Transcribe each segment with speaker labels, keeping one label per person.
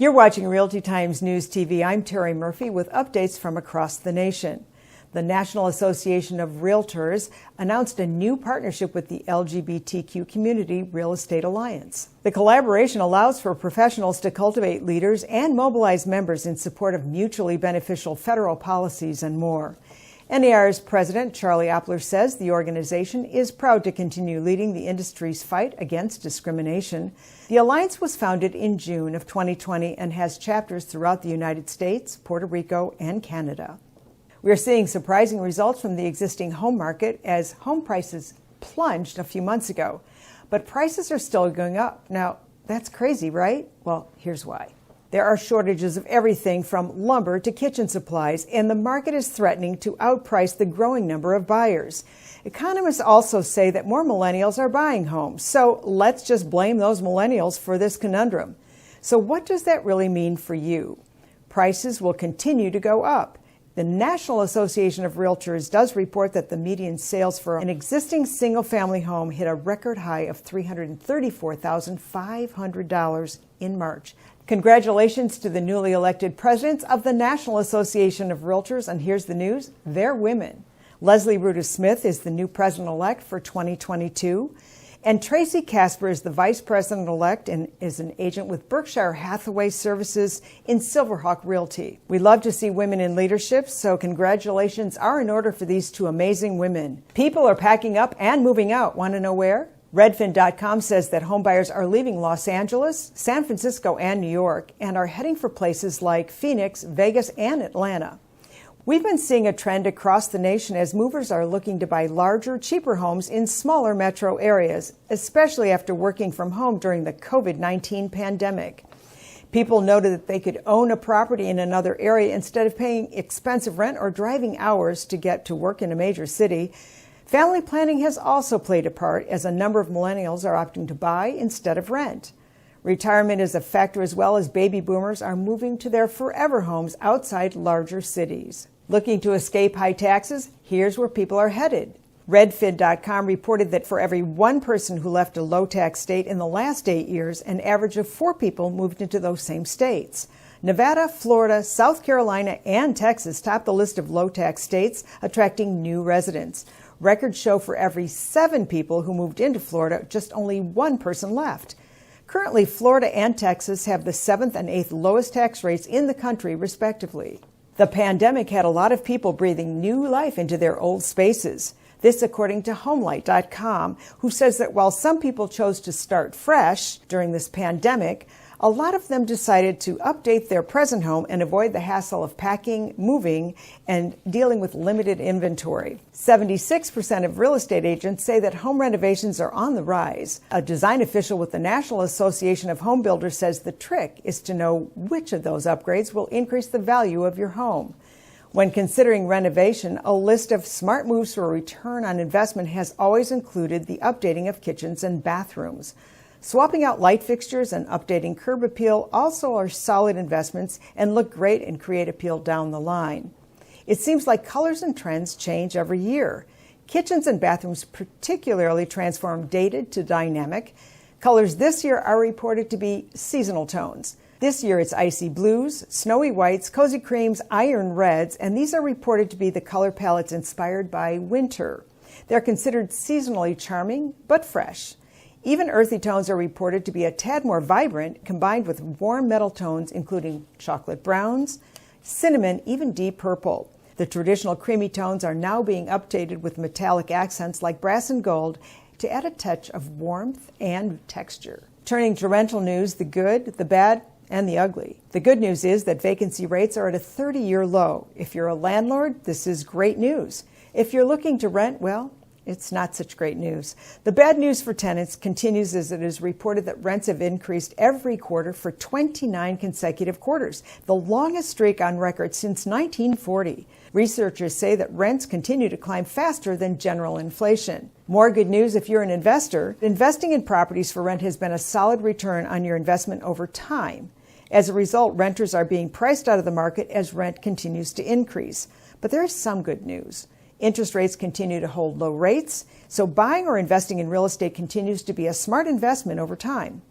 Speaker 1: You're watching Realty Times News TV. I'm Terry Murphy with updates from across the nation. The National Association of Realtors announced a new partnership with the LGBTQ Community Real Estate Alliance. The collaboration allows for professionals to cultivate leaders and mobilize members in support of mutually beneficial federal policies and more. NAR's president, Charlie Oppler, says the organization is proud to continue leading the industry's fight against discrimination. The alliance was founded in June of 2020 and has chapters throughout the United States, Puerto Rico, and Canada. We are seeing surprising results from the existing home market as home prices plunged a few months ago. But prices are still going up. Now, that's crazy, right? Well, here's why. There are shortages of everything from lumber to kitchen supplies, and the market is threatening to outprice the growing number of buyers. Economists also say that more millennials are buying homes, so let's just blame those millennials for this conundrum. So what does that really mean for you? Prices will continue to go up. The National Association of Realtors does report that the median sales for an existing single-family home hit a record high of $334,500 in March. Congratulations to the newly elected presidents of the National Association of Realtors, and here's the news: they're women. Leslie Brutus-Smith is the new president-elect for 2022, and Tracy Casper is the vice president-elect and is an agent with Berkshire Hathaway Services in Silverhawk Realty. We love to see women in leadership, so congratulations are in order for these two amazing women. People are packing up and moving out. Want to know where? Redfin.com says that homebuyers are leaving Los Angeles, San Francisco, and New York and are heading for places like Phoenix, Vegas, and Atlanta. We've been seeing a trend across the nation as movers are looking to buy larger, cheaper homes in smaller metro areas, especially after working from home during the COVID-19 pandemic. People noted that they could own a property in another area instead of paying expensive rent or driving hours to get to work in a major city. Family planning has also played a part as a number of millennials are opting to buy instead of rent. Retirement is a factor as well as baby boomers are moving to their forever homes outside larger cities. Looking to escape high taxes? Here's where people are headed. Redfin.com reported that for every one person who left a low-tax state in the last 8 years, an average of 4 people moved into those same states. Nevada, Florida, South Carolina, and Texas top the list of low-tax states, attracting new residents. Records show for every 7 people who moved into Florida, just only 1 person left. Currently, Florida and Texas have the 7th and 8th lowest tax rates in the country, respectively. The pandemic had a lot of people breathing new life into their old spaces. This according to Homelight.com, who says that while some people chose to start fresh during this pandemic, a lot of them decided to update their present home and avoid the hassle of packing, moving, and dealing with limited inventory. 76% of real estate agents say that home renovations are on the rise. A design official with the National Association of Home Builders says the trick is to know which of those upgrades will increase the value of your home. When considering renovation, a list of smart moves for a return on investment has always included the updating of kitchens and bathrooms. Swapping out light fixtures and updating curb appeal also are solid investments and look great and create appeal down the line. It seems like colors and trends change every year. Kitchens and bathrooms particularly transform dated to dynamic. Colors this year are reported to be seasonal tones. This year it's icy blues, snowy whites, cozy creams, iron reds, and these are reported to be the color palettes inspired by winter. They're considered seasonally charming but fresh. Even earthy tones are reported to be a tad more vibrant, combined with warm metal tones including chocolate browns, cinnamon, even deep purple. The traditional creamy tones are now being updated with metallic accents like brass and gold to add a touch of warmth and texture. Turning to rental news, the good, the bad, and the ugly. The good news is that vacancy rates are at a 30-year low. If you're a landlord, this is great news. If you're looking to rent, well, it's not such great news. The bad news for tenants continues as it is reported that rents have increased every quarter for 29 consecutive quarters, the longest streak on record since 1940. Researchers say that rents continue to climb faster than general inflation. More good news if you're an investor. Investing in properties for rent has been a solid return on your investment over time. As a result, renters are being priced out of the market as rent continues to increase. But there is some good news. Interest rates continue to hold low rates, so buying or investing in real estate continues to be a smart investment over time.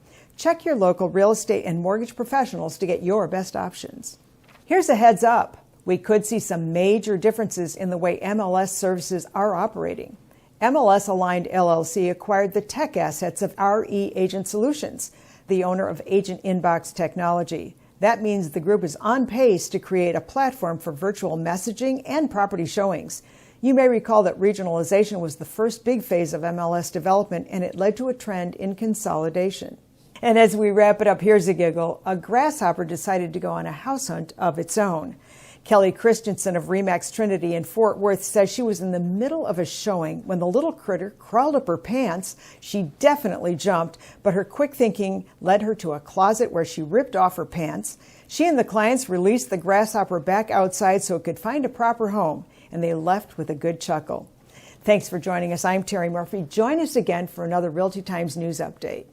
Speaker 1: Check your local real estate and mortgage professionals to get your best options. Here's a heads up. We could see some major differences in the way MLS services are operating. MLS Aligned LLC acquired the tech assets of RE Agent Solutions, the owner of Agent Inbox Technology. That means the group is on pace to create a platform for virtual messaging and property showings. You may recall that regionalization was the first big phase of MLS development, and it led to a trend in consolidation. And as we wrap it up, here's a giggle. A grasshopper decided to go on a house hunt of its own. Kelly Christensen of Remax Trinity in Fort Worth says she was in the middle of a showing when the little critter crawled up her pants. She definitely jumped, but her quick thinking led her to a closet where she ripped off her pants. She and the clients released the grasshopper back outside so it could find a proper home, and they left with a good chuckle. Thanks for joining us. I'm Terry Murphy. Join us again for another Realty Times news update.